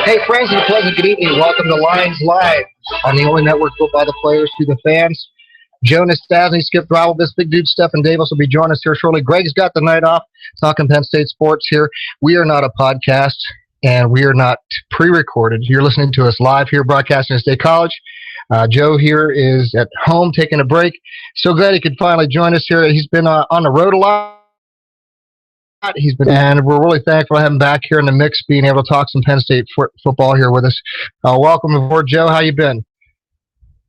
Hey, friends, and a pleasant good evening. Welcome to Lions Live on the only network built by the players to the fans. Jonas Stasny, Skip Drywall, this big dude, Stephen Davis will be joining us here shortly. Greg's got the night off, talking Penn State sports here. We are not a podcast, and we are not pre-recorded. You're listening to us live here, broadcasting at State College. Joe here is at home taking a break. So glad he could finally join us here. He's been on the road a lot. And we're really thankful to have him back here in the mix, being able to talk some Penn State football here with us. Welcome aboard, Joe. How you been?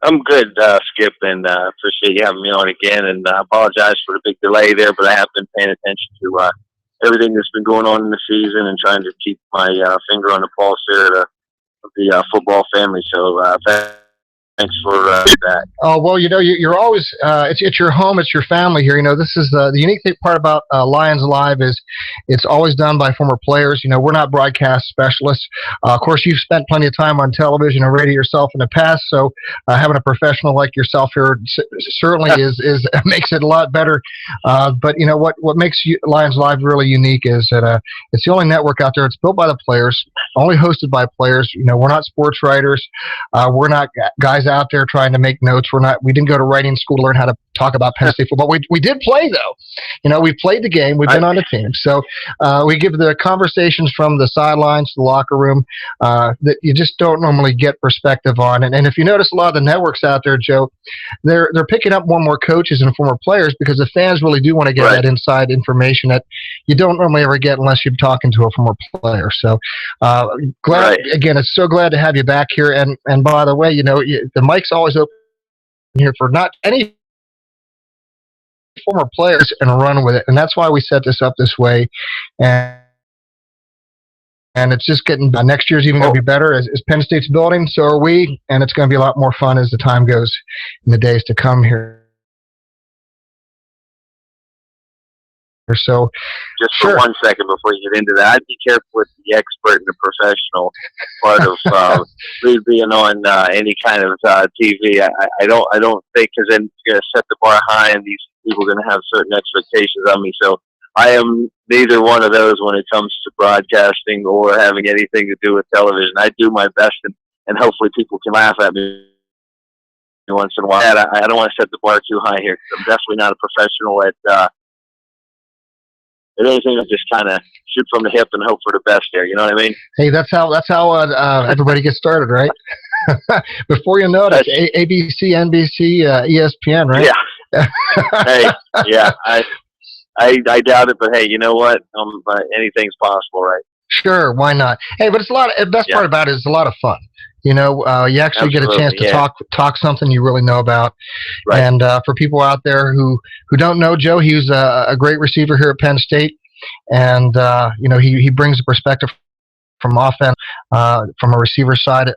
I'm good, Skip, and appreciate you having me on again. And I apologize for the big delay there, but I have been paying attention to everything that's been going on in the season and trying to keep my finger on the pulse here of the football family. So thanks for that. Oh, well, you're always it's your home, it's your family here. This is the unique part about Lions Live is it's always done by former players. We're not broadcast specialists. Of course, you've spent plenty of time on television and radio yourself in the past, so having a professional like yourself here certainly is makes it a lot better. But what makes Lions Live really unique is that it's the only network out there. It's built by the players, only hosted by players. We're not sports writers. We're not guys out there trying to make notes. We didn't go to writing school to learn how to talk about Penn State football. We did play though. We played the game. We've been on the team. So we give the conversations from the sidelines to the locker room that you just don't normally get perspective on. And if you notice, a lot of the networks out there, Joe, they're picking up more and more coaches and former players because the fans really do want to get that inside information that you don't normally ever get unless you're talking to a former player. So again, it's so glad to have you back here. And by the way, the mic's always open here for not any former players and run with it. And that's why we set this up this way. And it's just getting next year's even going to be better as Penn State's building. So are we. And it's going to be a lot more fun as the time goes in the days to come here. So, just for 1 second before you get into that, I'd be careful with the expert and the professional part of me being on any kind of TV. I don't think, because then you're going to set the bar high, and these people are going to have certain expectations on me. So I am neither one of those when it comes to broadcasting or having anything to do with television. I do my best, and hopefully people can laugh at me once in a while. I don't want to set the bar too high here, because I'm definitely not a professional at anything, that just kind of shoot from the hip and hope for the best there. You know what I mean? Hey, that's how everybody gets started, right? Before you know it, it's ABC, NBC, ESPN, right? Yeah. Hey, yeah. I doubt it, but hey, you know what? Anything's possible, right? Sure, why not? Hey, but it's the best part about it is it's a lot of fun. You actually get a chance to talk something you really know about. Right. And for people out there who don't know Joe, he was a great receiver here at Penn State, and he brings a perspective from offense, from a receiver side,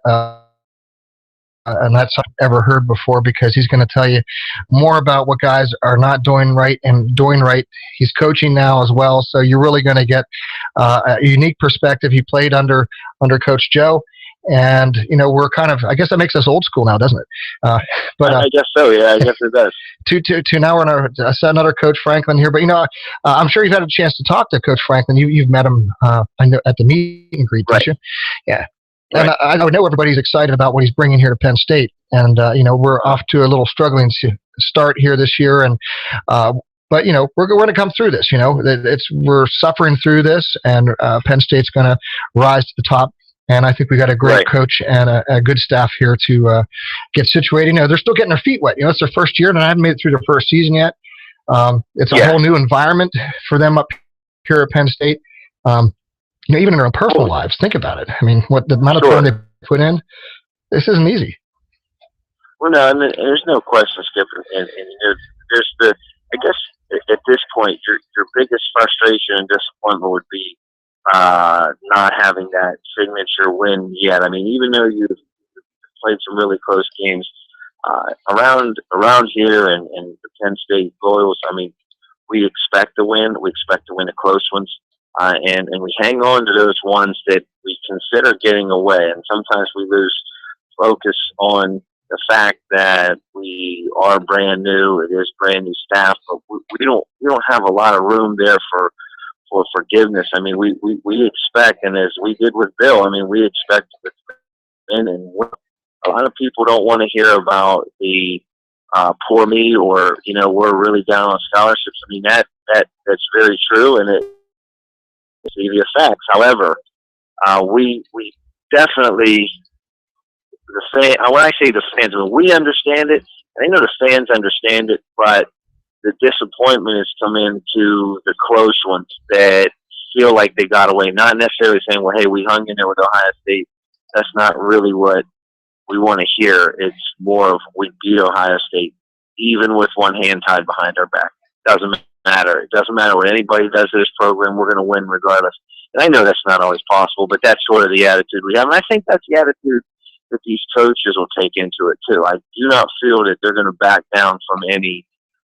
and that's something I've ever heard before, because he's going to tell you more about what guys are not doing right and doing right. He's coaching now as well, so you're really going to get a unique perspective. He played under Coach Joe. And, we're kind of, I guess that makes us old school now, doesn't it? But I guess so, yeah, I guess it does. To now we're another Coach Franklin here. But, I'm sure you've had a chance to talk to Coach Franklin. You've met him I know, at the meet and greet, didn't you? Yeah. Right. And I know everybody's excited about what he's bringing here to Penn State. And, we're off to a little struggling start here this year. And, but, we're going to come through this. We're suffering through this, and Penn State's going to rise to the top. And I think we got a great coach and a good staff here to get situated. They're still getting their feet wet. It's their first year, and I haven't made it through their first season yet. It's a whole new environment for them up here at Penn State. Even in their own personal lives, think about it. I mean, what the amount of time they put in, this isn't easy. Well, no, and there's no question, Skip. And there's I guess at this point, your biggest frustration and disappointment would be not having that signature win yet. I mean, even though you've played some really close games around here and the Penn State Royals, I mean, we expect to win. We expect to win the close ones, and we hang on to those ones that we consider getting away. And sometimes we lose focus on the fact that we are brand new. It is brand new staff, but we don't have a lot of room there for forgiveness. I mean, we expect, and as we did with Bill, I mean, we expect to win and win. A lot of people don't want to hear about the poor me, or we're really down on scholarships. I mean, that's very true, and it's the effects. However, we definitely, when I say the fans, I mean, we understand it. I know the fans understand it, but the disappointment has come into the close ones that feel like they got away. Not necessarily saying, well, hey, we hung in there with Ohio State. That's not really what we want to hear. It's more of, we beat Ohio State, even with one hand tied behind our back. Doesn't matter. It doesn't matter what anybody does to this program. We're going to win regardless. And I know that's not always possible, but that's sort of the attitude we have. And I think that's the attitude that these coaches will take into it too. I do not feel that they're going to back down from any,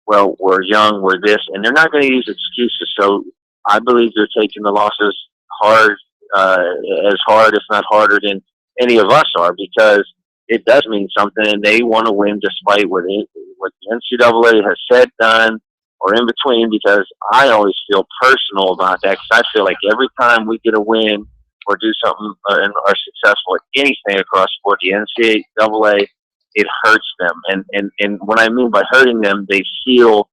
well, we're young, we're this, and they're not going to use excuses. So I believe they're taking the losses hard, as hard, if not harder than any of us are, because it does mean something, and they want to win despite what the NCAA has said, done, or in between, because I always feel personal about that, because I feel like every time we get a win or do something and are successful at anything across sport, the NCAA, it hurts them. And what I mean by hurting them, they feel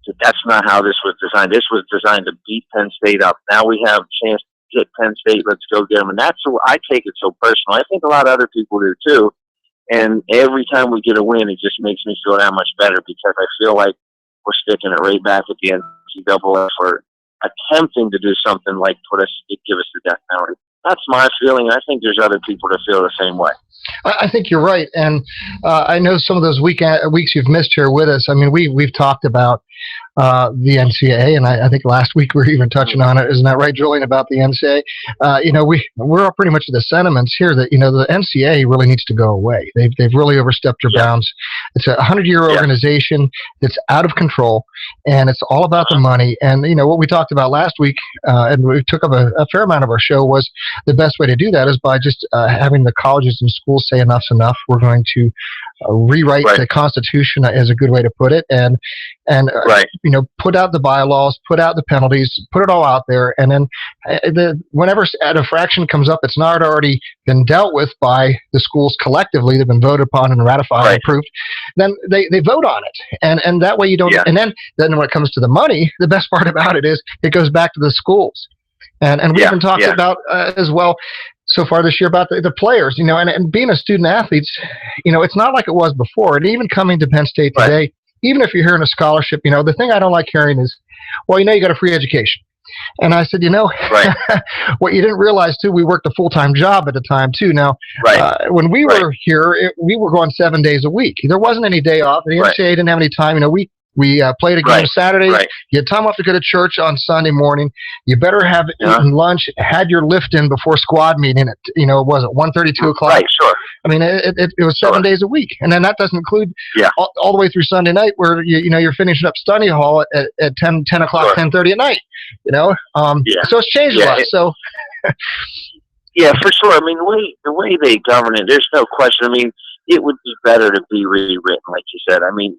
that that's not how this was designed. This was designed to beat Penn State up. Now we have a chance to get Penn State. Let's go get them. And that's what I take it so personal. I think a lot of other people do too. And every time we get a win, it just makes me feel that much better, because I feel like we're sticking it right back at the NCAA for attempting to do something like give us the death penalty. That's my feeling. I think there's other people that feel the same way. I think you're right, and I know some of those weeks you've missed here with us. I mean, we've talked about the NCAA, and I think last week we were even touching on it. Isn't that right, Julian, about the NCAA? We're all pretty much of the sentiments here that the NCAA really needs to go away. They've really overstepped their bounds. It's a 100-year organization that's out of control, and it's all about the money. And what we talked about last week, and we took up a fair amount of our show, was the best way to do that is by just having the colleges and schools say enough's enough. We're going to rewrite the Constitution, is a good way to put it, and put out the bylaws, put out the penalties, put it all out there, and then whenever an infraction comes up, it's not already been dealt with by the schools collectively. They've been voted upon and ratified and approved. Then they vote on it, and that way you don't. And then when it comes to the money, the best part about it is it goes back to the schools, and we've been talking about as well so far this year about the players, and being a student athlete, it's not like it was before. And even coming to Penn State today, even if you're hearing a scholarship, the thing I don't like hearing is, well, you got a free education. And I said, what you didn't realize too, we worked a full-time job at the time too. Now, when we were here, we were going 7 days a week. There wasn't any day off. The NCAA didn't have any time. We played a game Saturday. You had time off to go to church on Sunday morning. You better have eaten lunch, had your lift in before squad meeting at, was it 1:30, 2 o'clock? Right, sure. I mean, it was 7 days a week. And then that doesn't include all the way through Sunday night where, you're finishing up study hall at 10 o'clock, 10:30 at night, So it's changed a lot. So. Yeah, for sure. I mean, the way they govern it, there's no question. I mean, it would be better to be rewritten, like you said. I mean,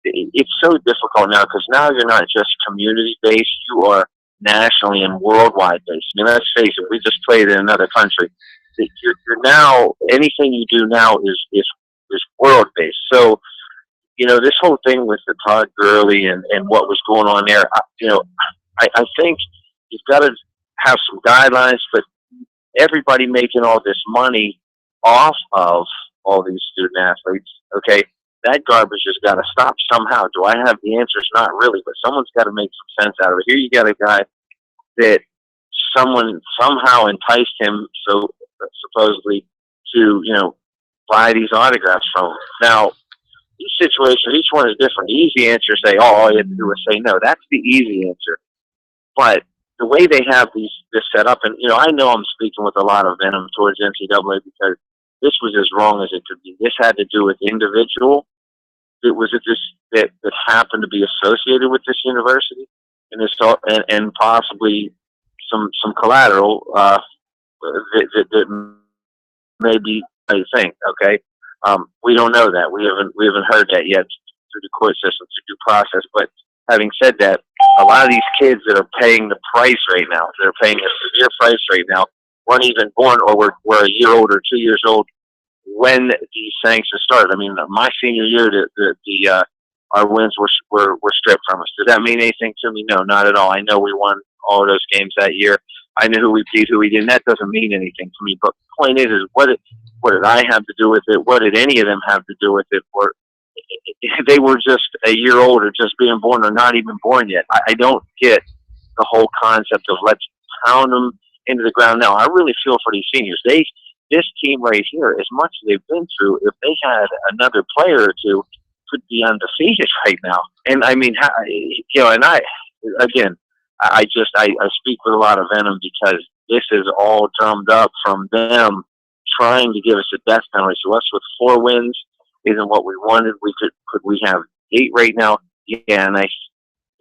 it's so difficult now, because now you're not just community-based, you are nationally and worldwide based. I mean, let's face it, we just played in another country. You're now, anything you do now is world-based. So, this whole thing with the Todd Gurley and what was going on there, I think you've got to have some guidelines, but everybody making all this money off of all these student athletes, okay, that garbage has got to stop somehow. Do I have the answers? Not really, but someone's got to make some sense out of it. Here you got a guy that someone somehow enticed him, so supposedly, to buy these autographs from him. Now, these situations, each one is different. The easy answer is say, all you have to do is say no. That's the easy answer. But the way they have this set up, and I know I'm speaking with a lot of venom towards NCAA, because this was as wrong as it could be. This had to do with individual. It was that happened to be associated with this university, and possibly some collateral that maybe I think. Okay, we don't know that. We haven't heard that yet through the court system, through due process. But having said that, a lot of these kids that are paying the price right now, they're paying a severe price right now, weren't even born or were a year old or 2 years old when these sanctions started. I mean, my senior year, our wins were stripped from us. Does that mean anything to me? No, not at all. I know we won all of those games that year. I knew who we beat, who we didn't. That doesn't mean anything to me. But the point is what did I have to do with it? What did any of them have to do with it? Or they were just a year old or just being born or not even born yet. I don't get the whole concept of let's pound them into the ground now. I really feel for these seniors. This team right here, as much as they've been through, if they had another player or two, could be undefeated right now. And I mean, and I speak with a lot of venom because this is all drummed up from them trying to give us a death penalty. So us with 4 wins isn't what we wanted. Could we have 8 right now? Yeah, and I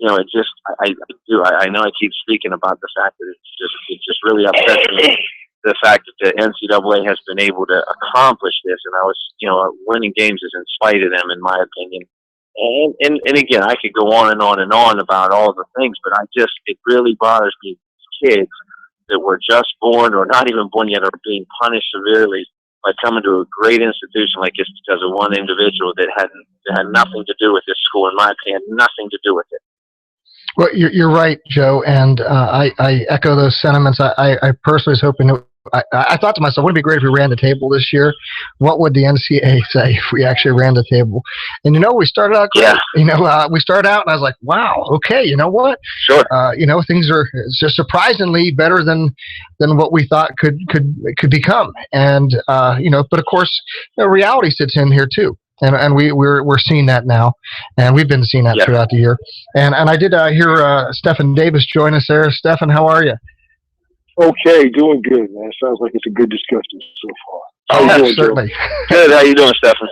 know I keep speaking about the fact that it just really upsets me, the fact that the NCAA has been able to accomplish this, and winning games is in spite of them, in my opinion. And again, I could go on and on and on about all the things, but it really bothers me, kids that were just born or not even born yet are being punished severely by coming to a great institution like this because of one individual that had nothing to do with this school, in my opinion, nothing to do with it. Well, you're right, Joe, and I echo those sentiments. I personally was hoping that I thought to myself, wouldn't it be great if we ran the table this year? What would the NCAA say if we actually ran the table? And we started out great. Yeah. We started out, and I was like, wow, okay, you know what? Sure. Things are just surprisingly better than what we thought could become. And but of course, reality sits in here too. And we're seeing that now, and we've been seeing that throughout the year. And I did hear Stephen Davis join us there. Stephen, how are you? Okay, doing good, man. Sounds like it's a good discussion so far. How you doing, certainly. Joe? Good. How you doing, Stephen?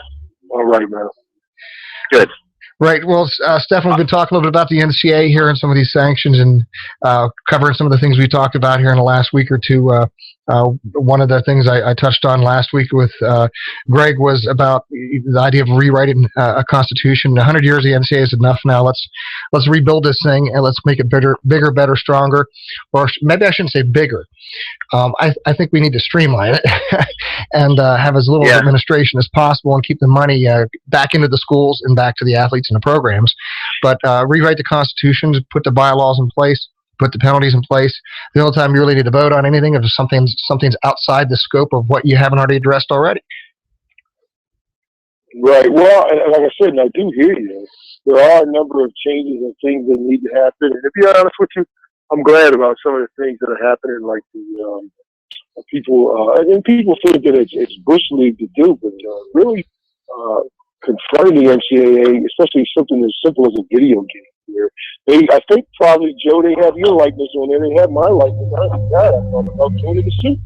All right, man. Good. Right. Well, Stephen, we've been talking a little bit about the NCAA here and some of these sanctions, and covering some of the things we talked about here in the last week or two. One of the things I touched on last week with Greg was about the idea of rewriting a constitution. 100 years of the NCAA is enough now. Let's rebuild this thing and let's make it bigger, better, stronger. Or maybe I shouldn't say bigger. I think we need to streamline it and have as little administration as possible and keep the money back into the schools and back to the athletes and the programs. But rewrite the constitution, put the bylaws in place, put the penalties in place. The only time you really need to vote on anything if something's outside the scope of what you haven't already addressed already. Right. Well, and like I said, and I do hear you. There are a number of changes and things that need to happen. And to be honest with you, I'm glad about some of the things that are happening, like the people. And people think that it's bush league to do, but really confronting the NCAA, especially something as simple as a video game. Here. I think probably, Joe, they have your likeness on there. They have my likeness. I'm about joining the suit.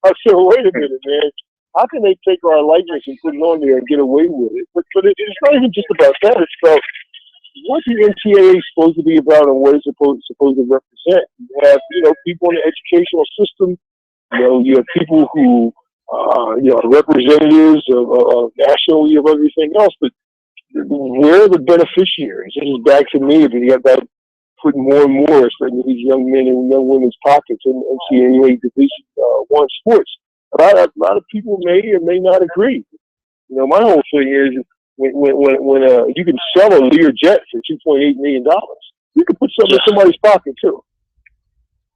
I said, wait a minute, man. How can they take our likeness and put it on there and get away with it? But it's not even just about that. It's about what the NCAA is supposed to be about and what it's supposed to represent. You have, people in the educational system. You have people who, are representatives of nationally of everything else, but we're the beneficiaries. This is back to me. You got that putting more and more, especially these young men and young women's pockets in NCAA Division I sports. A lot of people may or may not agree. My whole thing is when you can sell a Learjet for $2.8 million, you can put something in somebody's pocket too.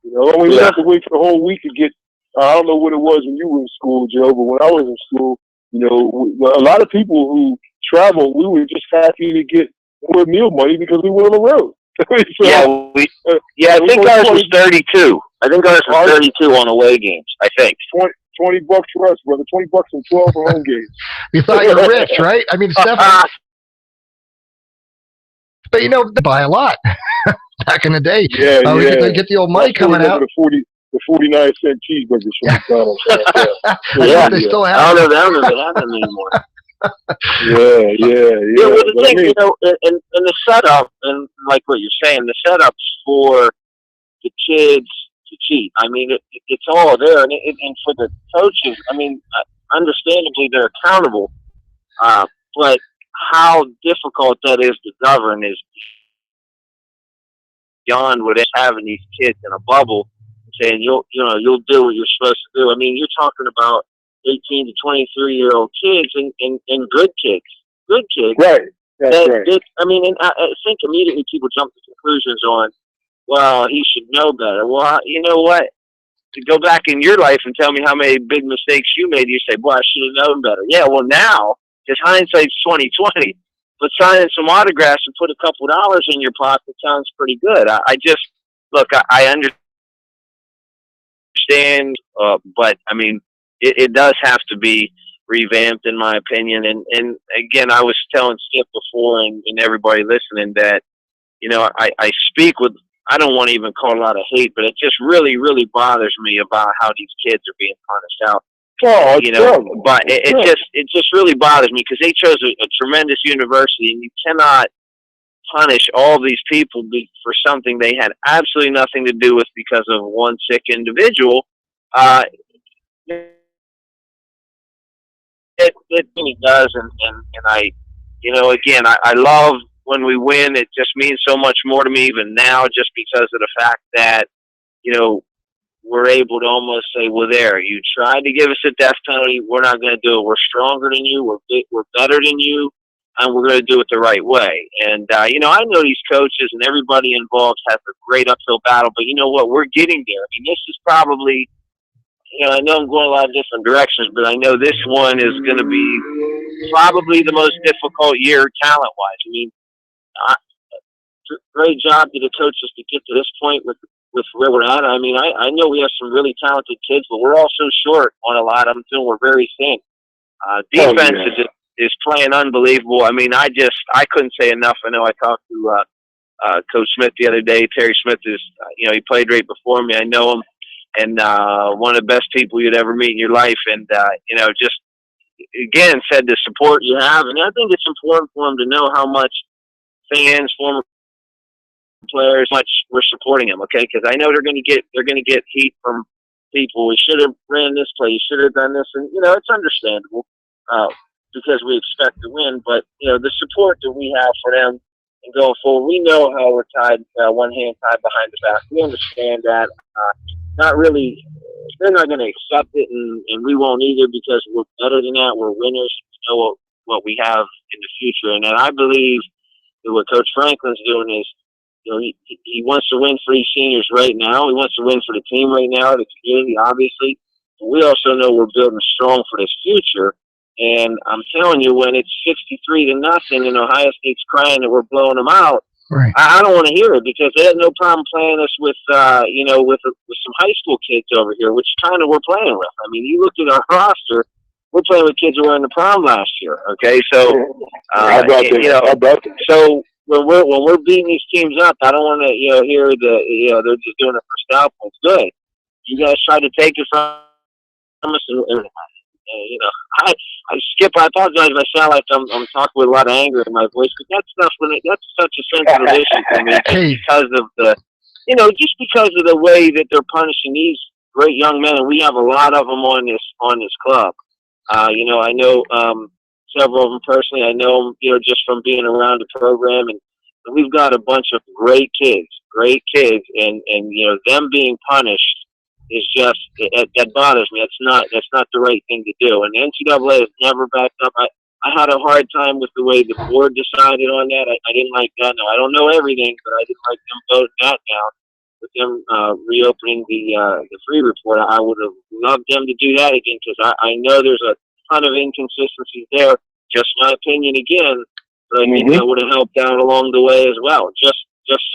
We don't have to wait for the whole week to get. I don't know what it was when you were in school, Joe, but when I was in school, a lot of people who travel, we were just happy to get more meal money because we were on the road. So, I think ours was 32. I think ours was 32 on away games. I think $20 for us, brother. $20 and 12 for home games. You thought you were rich, right? I mean, but they buy a lot back in the day. We get the old money coming out. The 49-cent cheeseburgers from McDonald's. They still have. I don't know if they have them anymore. Yeah. Well, the thing, and the setup, and like what you're saying, the setup's for the kids to cheat. I mean, it's all there, and for the coaches, I mean, understandably they're accountable, but how difficult that is to govern is beyond what it's having these kids in a bubble, saying you'll do what you're supposed to do. I mean, you're talking about 18 to 23-year-old kids and good kids. Right. That's right. I mean, and I think immediately people jump to conclusions on, well, he should know better. Well, you know what? To go back in your life and tell me how many big mistakes you made, you say, "Boy, I should have known better." Yeah, well, now, because hindsight's 20/20, but signing some autographs and put a couple dollars in your pocket sounds pretty good. I just look. I understand, but I mean, it does have to be revamped, in my opinion. And again, I was telling Skip before, and everybody listening, that I speak with. I don't want to even call it a lot of hate, but it just really, really bothers me about how these kids are being punished out. Oh, But it just really bothers me because they chose a tremendous university, and you cannot punish all these people for something they had absolutely nothing to do with because of one sick individual. It really does, and I, again, I love when we win. It just means so much more to me even now, just because of the fact that, we're able to almost say, well, there, you tried to give us a death penalty. We're not going to do it. We're stronger than you. We're better than you, and we're going to do it the right way. And, I know these coaches and everybody involved has a great uphill battle, but you know what? We're getting there. I mean, this is probably, I know I'm going a lot of different directions, but I know this one is going to be probably the most difficult year talent-wise. I mean, great job to the coaches to get to this point with where we're at. I mean, I know we have some really talented kids, but we're also short on a lot of them too. We're very thin. Defense is playing unbelievable. I mean, I couldn't say enough. I know I talked to Coach Smith the other day. Terry Smith is, he played right before me. I know him, and one of the best people you'd ever meet in your life. And just again said the support you have, and I think it's important for him to know how much fans, former players, much we're supporting him. Okay, because I know they're going to get heat from people. We should have ran this play. You should have done this, and it's understandable because we expect to win. But the support that we have for them and going forward, we know how we're tied, one hand tied behind the back. We understand that. Not really. They're not going to accept it, and we won't either, because we're better than that. We're winners. We know what we have in the future, and I believe that what Coach Franklin's doing is, he wants to win for these seniors right now. He wants to win for the team right now, the community, obviously. But we also know we're building strong for this future. And I'm telling you, when it's 63-0 and Ohio State's crying that we're blowing them out, right, I don't want to hear it, because they had no problem playing us with some high school kids over here, which kind of we're playing with. I mean, you look at our roster, we're playing with kids who were in the prom last year. Okay, so how about that? So when we're beating these teams up, I don't want to hear they're just doing it for style points. Good, you guys try to take it from us, and I Skip. I apologize if I sound like I'm talking with a lot of anger in my voice, but that's such a sensitive issue for me, just because of the way that they're punishing these great young men, and we have a lot of them on this club. I know several of them personally. I know them, just from being around the program, and we've got a bunch of great kids, and them being punished is just that bothers me. That's not the right thing to do. And the NCAA has never backed up. I had a hard time with the way the board decided on that. I didn't like that. No, I don't know everything, but I didn't like them voting that down. With them reopening the free report, I would have loved them to do that again, because I know there's a ton of inconsistencies there. Just my opinion again, but I think that would have helped out along the way as well. Just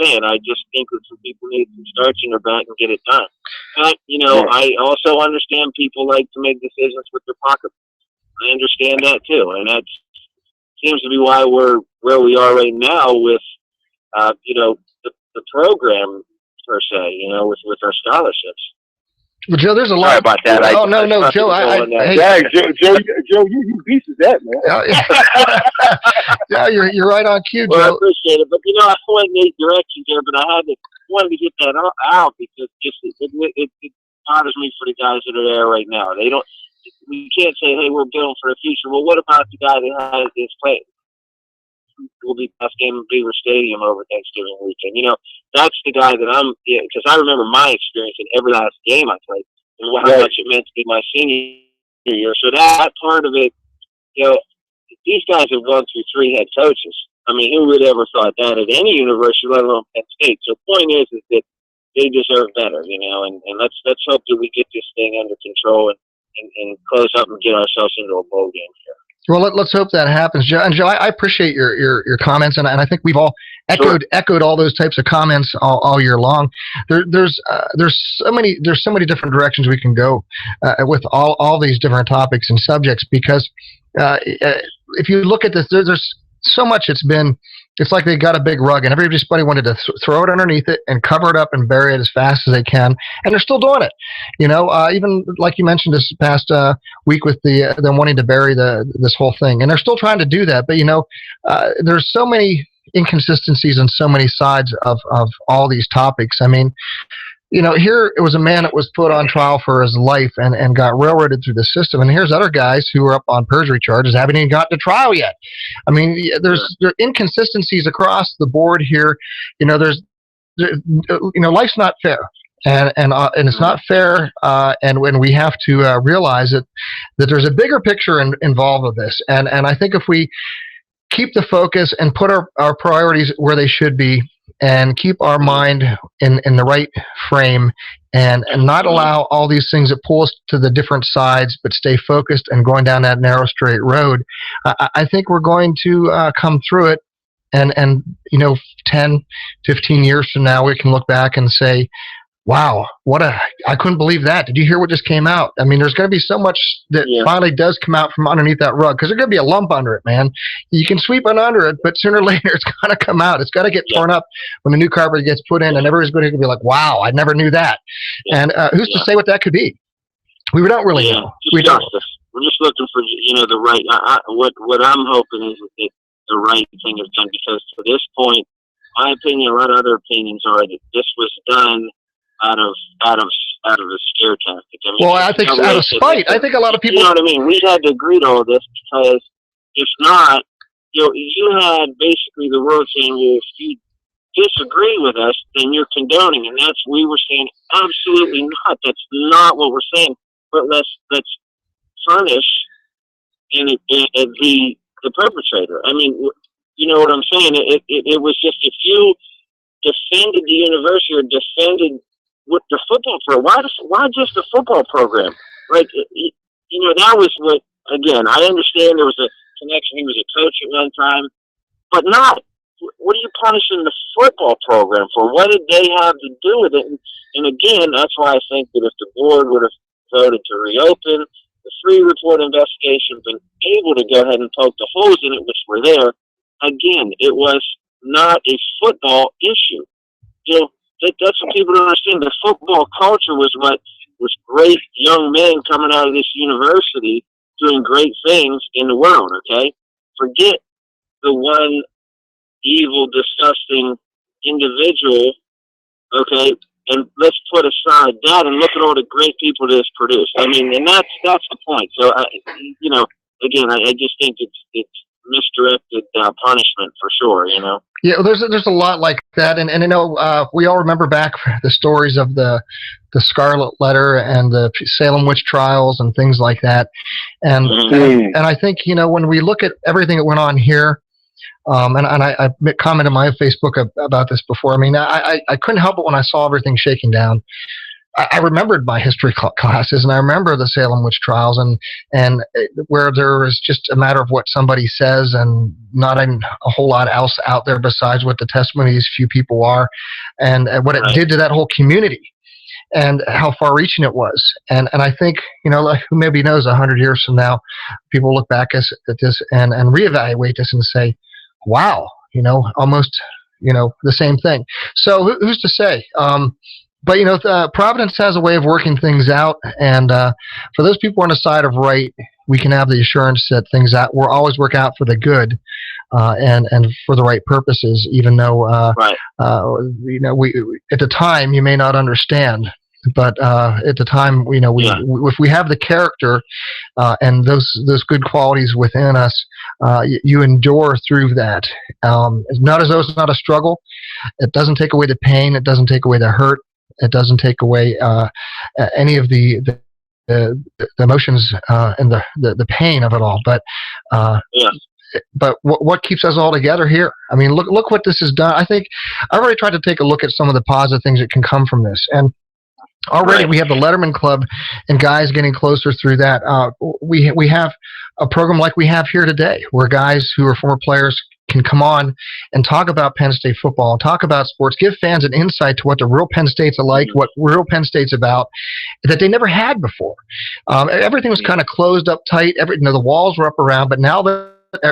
saying, I just think that some people need to start in their back and get it done. But, I also understand people like to make decisions with their pocketbook. I understand that too, and that seems to be why we're where we are right now with, the program per se, with our scholarships. Well, Joe, there's a lot. Sorry about that. Oh, no, Joe. Hey, Joe, you pieces that, man. Yeah, you're right on cue, Joe. Well, I appreciate it, but I went in 8 directions there, but I wanted to get that out, because it bothers me for the guys that are there right now. We can't say, hey, we're building for the future. Well, what about the guy that has his play? will be last game in Beaver Stadium over Thanksgiving weekend. You know, that's the guy that because I remember my experience in every last game I played and how much it meant to be my senior year. So that part of it, you know, these guys have gone through 3 head coaches. I mean, who would ever thought that at any university, let alone Penn State? So the point is that they deserve better, you know, and let's hope that we get this thing under control and close up and get ourselves into a bowl game here. Well, let's hope that happens, Joe. And Joe, I appreciate your comments, and I think we've all echoed all those types of comments all year long. There's so many different directions we can go with all these different topics and subjects, because if you look at this, there's so much. It's like they got a big rug and everybody wanted to throw it underneath it and cover it up and bury it as fast as they can, and they're still doing it. You know, even like you mentioned this past week with them wanting to bury this whole thing, and they're still trying to do that. But you know, there's so many inconsistencies on so many sides of all these topics. I mean, you know, here it was a man that was put on trial for his life and got railroaded through the system. And here's other guys who are up on perjury charges, haven't even gotten to trial yet. I mean, there are inconsistencies across the board here. You know, life's not fair. And it's not fair, and when we have to realize that there's a bigger picture involved with this. And I think if we keep the focus and put our priorities where they should be, and keep our mind in the right frame, and not allow all these things that pull us to the different sides, but stay focused and going down that narrow straight road, I think we're going to come through it. And you know, 10, 15 years from now, we can look back and say, wow, I couldn't believe that. Did you hear what just came out? I mean, there's going to be so much that finally does come out from underneath that rug, because there's going to be a lump under it, man. You can sweep it under it, but sooner or later it's going to come out. It's got to get torn up when the new carpet gets put in, and everybody's going to be like, wow, I never knew that. And who's to say what that could be? We don't really know. We don't. We're just looking for, you know, the right. What I'm hoping is that the right thing is done, because to this point, my opinion, a lot of other opinions are that this was done out of a scare tactic. I mean, I think out of spite. I think a lot of people. You know what I mean? We had to agree to all this, because if not, you know, you had basically the world saying, well, if you disagree with us, then you're condoning, and we were saying absolutely not. That's not what we're saying. But let's punish the perpetrator. I mean, you know what I'm saying? It was just, if you defended the university or defended with the football program, why just the football program? Right? You know, that was what, again, I understand there was a connection. He was a coach at one time, but not, what are you punishing the football program for? What did they have to do with it? And again, that's why I think that if the board would have voted to reopen the free report investigation, been able to go ahead and poke the holes in it, which were there, again, it was not a football issue. You know, that's what people don't understand. The football culture was what was great young men coming out of this university doing great things in the world, okay? Forget the one evil, disgusting individual, okay? And let's put aside that and look at all the great people that it's produced. I mean, and that's the point. So, you know, again, I just think it's misdirected punishment for sure, you know? Yeah, well, there's a lot like that, and you know, we all remember back the stories of the Scarlet Letter and the Salem witch trials and things like that, and I think, you know, when we look at everything that went on here, and I commented on my Facebook about this before. I mean, I couldn't help it when I saw everything shaking down. I remembered my history classes, and I remember the Salem witch trials, and where there was just a matter of what somebody says, and not a whole lot else out there besides what the testimony of these few people are, and what it did to that whole community, and how far-reaching it was. And I think, you know, like, who maybe knows, 100 years from now, people look back at this and reevaluate this and say, wow, you know, almost, you know, the same thing. So who's to say? But, you know, Providence has a way of working things out, and for those people on the side of right, we can have the assurance that things will always work out for the good, and for the right purposes, even though, you know, we at the time you may not understand, But at the time, we if we have the character and those good qualities within us, you endure through that. It's not as though it's not a struggle. It doesn't take away the pain. It doesn't take away the hurt. It doesn't take away any of the emotions and the pain of it all. But but what keeps us all together here? I mean, look what this has done. I think I've already tried to take a look at some of the positive things that can come from this, and already we have the Letterman Club and guys getting closer through that. We have a program like we have here today, where guys who are former players can come on and talk about Penn State football, talk about sports, give fans an insight to what the real Penn State's like, what real Penn State's about, that they never had before. Everything was kind of closed up tight. The walls were up around, but now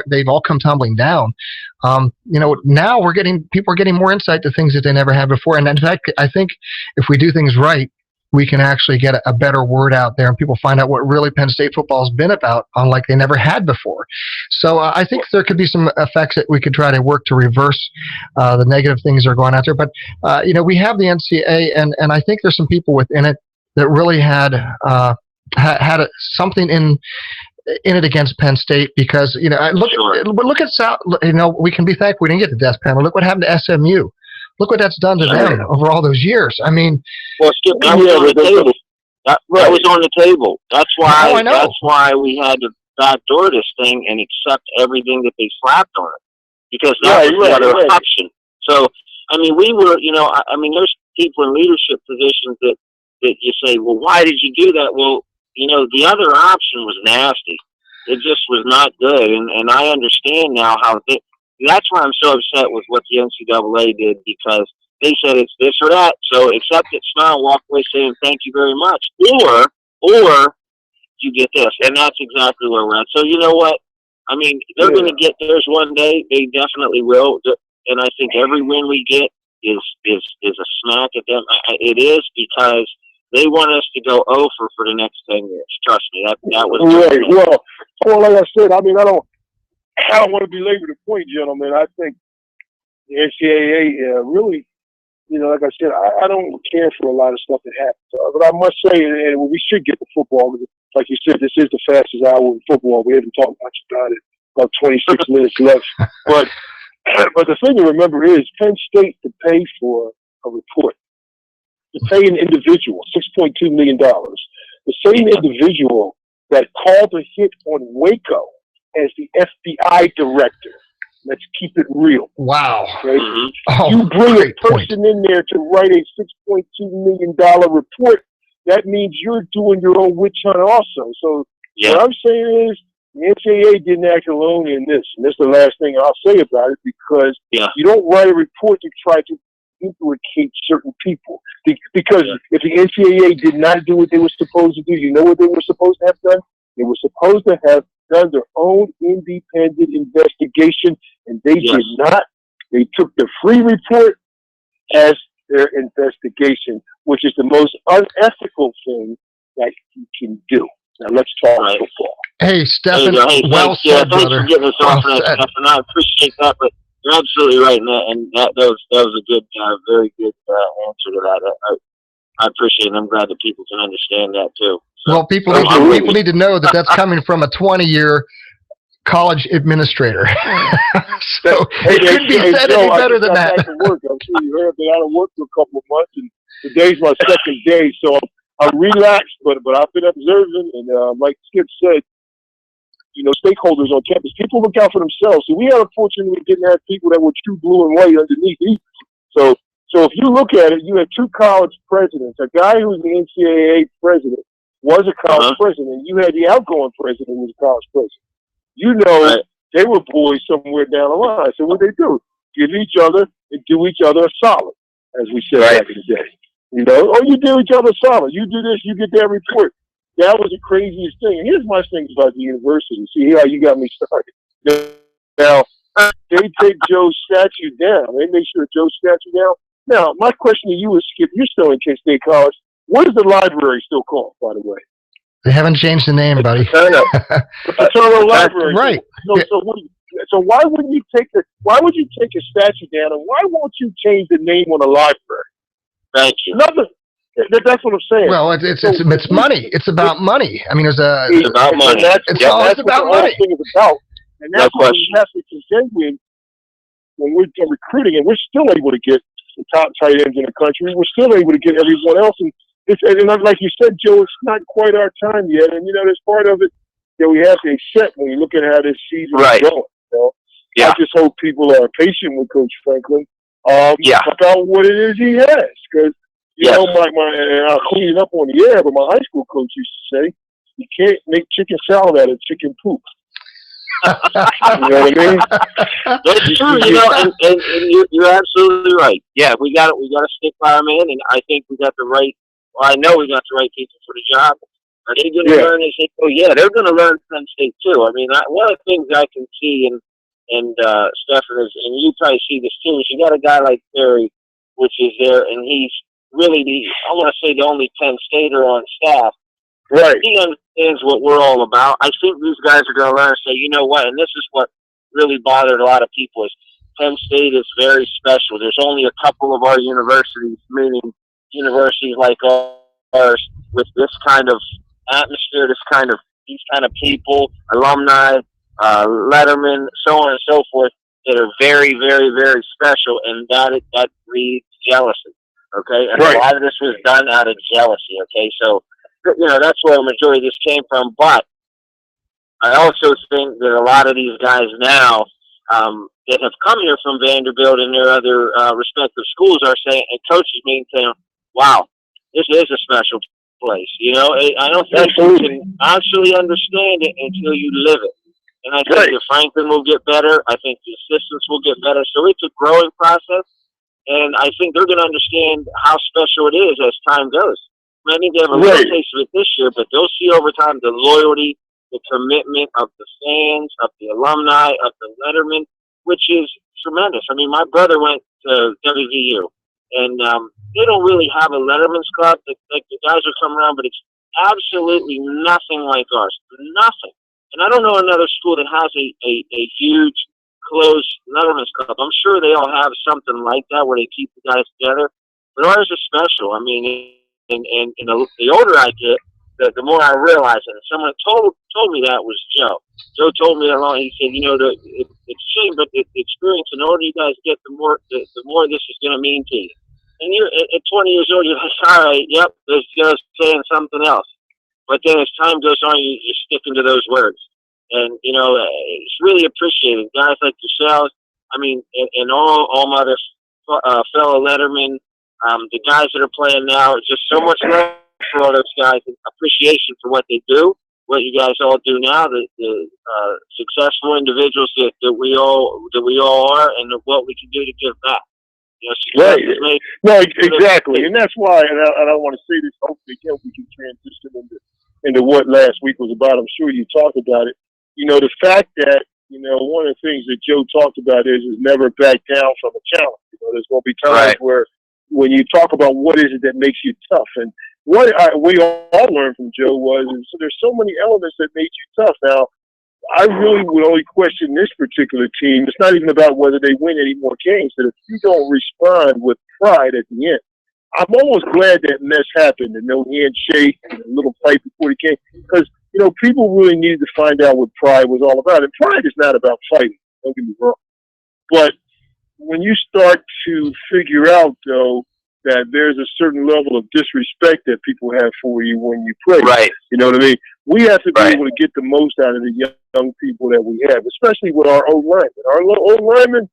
they've all come tumbling down. Now people are getting more insight to things that they never had before. And in fact, I think if we do things right, we can actually get a better word out there, and people find out what really Penn State football has been about, unlike they never had before. So I think there could be some effects that we could try to work to reverse the negative things that are going out there. But we have the NCAA, and I think there's some people within it that really had something in it against Penn State, because look at South. We can be thankful we didn't get the death penalty. Look what happened to SMU. Look what that's done to them over all those years. I mean, well, Skip, that was on the table. That was on the table. That's why. I know. That's why we had to backdoor this thing and accept everything that they slapped on it, because that was the other option. So, I mean, we were, there's people in leadership positions that you say, well, why did you do that? Well, the other option was nasty. It just was not good, and I understand now how that's why I'm so upset with what the NCAA did, because they said it's this or that. So accept it, smile, walk away saying thank you very much, or you get this, and that's exactly where we're at. So you know what? I mean, they're going to get theirs one day. They definitely will, and I think every win we get is a smack at them. It is, because they want us to go over for the next 10 years. Trust me, that was right. Well, like I said, I mean, I don't want to belabor the point, gentlemen. I think the NCAA really, like I said, I don't care for a lot of stuff that happens. But I must say, and we should get to football. Like you said, this is the fastest hour in football. We haven't talked much about it. About 26 minutes left. But the thing to remember is Penn State to pay for a report, to pay an individual $6.2 million. The same individual that called a hit on Waco as the FBI director. Let's keep it real. Wow. Right? Mm-hmm. You bring a person in there to write a $6.2 million report, that means you're doing your own witch hunt also. So what I'm saying is the NCAA didn't act alone in this. And this is the last thing I'll say about it, because you don't write a report to try to implicate certain people. Because if the NCAA did not do what they were supposed to do, you know what they were supposed to have done? They were supposed to have done their own independent investigation, and they did not. They took the free report as their investigation, which is the most unethical thing that you can do. Now let's talk football. Hey, Stephen, well said, brother. Thanks for getting us off on that, Stephen. I appreciate that, but you're absolutely right, and that was a good, very good answer to that. I appreciate it. I'm glad that people can understand that too. So, well, people need to know that that's coming from a 20-year college administrator. So it couldn't be said any better than that. I'm sure you heard me out of work for a couple of months, and today's my second day, so I'm relaxed. But I've been observing, and like Skip said, stakeholders on campus, people look out for themselves. So we unfortunately didn't have people that were true blue and white underneath either. So if you look at it, you had two college presidents. A guy who was the NCAA president was a college president. You had the outgoing president who was a college president. They were boys somewhere down the line. So what they do? Give each other and do each other a solid, as we said back in the day. You do each other a solid. You do this, you get that report. That was the craziest thing. And here's my thing about the university. See how you got me started. Now, they take Joe's statue down. They make sure Joe's statue down. Now, my question to you is, Skip, you're still in Kent State College. What is the library still called, by the way? They haven't changed the name, buddy. The Fraternal Library. Right. So why wouldn't you take why would you take a statue down, and why won't you change the name on the library? Thank you. That's what I'm saying. Well, it's money. It's about money. I mean, It's about money. It's about money. Thing is about, and that's No what we have to contend with when we're recruiting, and we're still able to get the top tight ends in the country. We're still able to get everyone else, and like you said, Joe, it's not quite our time yet. And there's part of it that we have to accept when you look at how this season is going. I just hope people are patient with Coach Franklin about what it is he has, because and I'll clean it up on the air, but my high school coach used to say, you can't make chicken salad out of chicken poop. You know what I mean? That's true, and you're absolutely right. Yeah, we got to stick by our man, and I think we got the right. Well, I know we got the right people for the job. Are they going to learn? They say, oh yeah, they're going to learn Penn State too. I mean, one of the things I can see, and Stefan is, and you probably see this too, is you got a guy like Terry, which is there, and he's really I want to say the only Penn Stater on staff. Right. He understands what we're all about. I think these guys are going to learn and say, you know what, and this is what really bothered a lot of people, is Penn State is very special. There's only a couple of our universities, meaning universities like ours, with this kind of atmosphere, these kind of people, alumni, Letterman, so on and so forth, that are very, very, very special, and that breeds jealousy. Okay, and a lot of this was done out of jealousy. Okay, so that's where the majority of this came from. But I also think that a lot of these guys now that have come here from Vanderbilt and their other respective schools are saying, and coaches being saying, "Wow, this is a special place." I don't think you can actually understand it until you live it. And I think the Franklin will get better. I think the assistants will get better. So it's a growing process. And I think they're going to understand how special it is as time goes. I think they have a little taste of it this year, but they'll see over time the loyalty, the commitment of the fans, of the alumni, of the Letterman, which is tremendous. I mean, my brother went to WVU, and they don't really have a Letterman's Club. The guys will come around, but it's absolutely nothing like ours. Nothing. And I don't know another school that has a huge, closed Letterman's Club. I'm sure they all have something like that where they keep the guys together. But ours is special. I mean, and the older I get, the more I realize it. And someone told me that was Joe. Joe told me that long. He said, it's a shame, but the experience, and the older you guys get, the more this is going to mean to you. And you're at 20 years old, you're like, all right, yep, they're just saying something else. But then as time goes on, you're sticking to those words. And, it's really appreciated. Guys like yourselves, I mean, and all my other fellow Lettermen, the guys that are playing now, just so much love for all those guys, and appreciation for what they do, what you guys all do now, the successful individuals that we all are, and what we can do to give back. No, exactly, and that's why. And I want to say this. Hopefully, we can transition into what last week was about. I'm sure you talked about it. The fact that one of the things that Joe talked about is never back down from a challenge. There's going to be times where when you talk about what is it that makes you tough, and what we all learned from Joe was there's so many elements that make you tough. Now, I really would only question this particular team. It's not even about whether they win any more games. That if you don't respond with pride at the end, I'm almost glad that mess happened, and no handshake and a little fight before the game, because people really needed to find out what pride was all about. And pride is not about fighting. Don't get me wrong. But when you start to figure out, though, that there's a certain level of disrespect that people have for you when you play. Right. You know what I mean? We have to be able to get the most out of the young people that we have, especially with our old linemen. Our old linemen,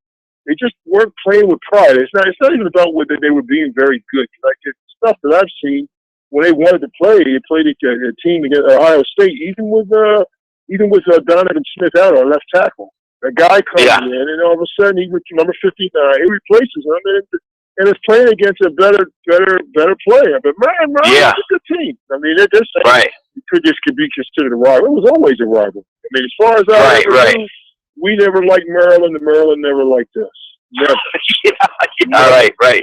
they just weren't playing with pride. It's not even about whether they were being very good. Like the stuff that I've seen when they wanted to play, they played a team against Ohio State, even with Donovan Smith out, our left tackle. A guy comes in, and all of a sudden, number 59, he replaces him, and is playing against a better player. But man, it's a good team. I mean, this could be considered a rival. It was always a rival. I mean, as far as I knew, we never liked Maryland, and Maryland never liked us. Never.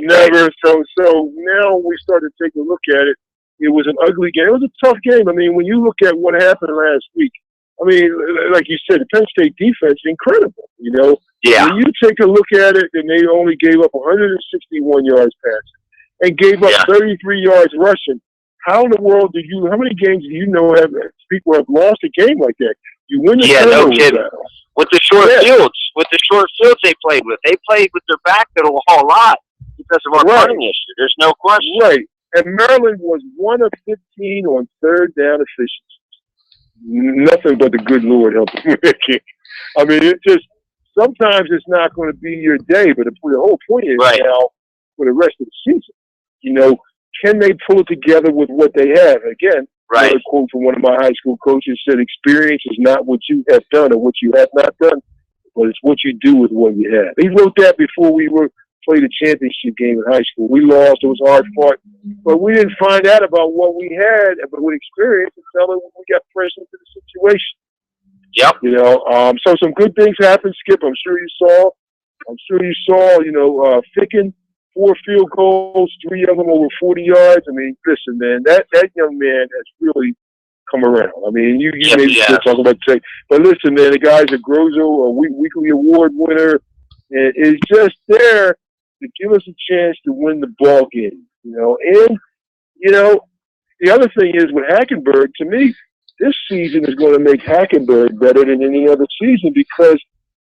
Never. So now we started to take a look at it. It was an ugly game. It was a tough game. I mean, when you look at what happened last week, I mean, like you said, the Penn State defense, incredible. When you take a look at it, and they only gave up 161 yards passing, and gave up Yeah. 33 yards rushing. How in the world how many games do you know people have lost a game like that? You win the no turnover kidding. battle. With the short fields they played with their back to the whole lot because of our punting issue. There's no question. Right. And Maryland was 1 of 15 on third down efficiency. Nothing but the good Lord helped them with it. I mean, sometimes it's not going to be your day, but the whole point is now for the rest of the season, can they pull it together with what they have? Again, another quote from one of my high school coaches said, experience is not what you have done or what you have not done, but it's what you do with what you have. He wrote that before we played a championship game in high school. We lost. It was hard fought. But we didn't find out about what we had, but with experience until we got pressed into the situation. Yep. So some good things happened, Skip. I'm sure you saw, Ficken, 4 field goals, 3 of them over 40 yards. I mean, listen, man, that young man has really come around. I mean, you maybe still talk about today. But listen, man, the guy's a Grozo, a weekly award winner, and is just there to give us a chance to win the ball game. And the other thing is with Hackenberg, to me, this season is going to make Hackenberg better than any other season because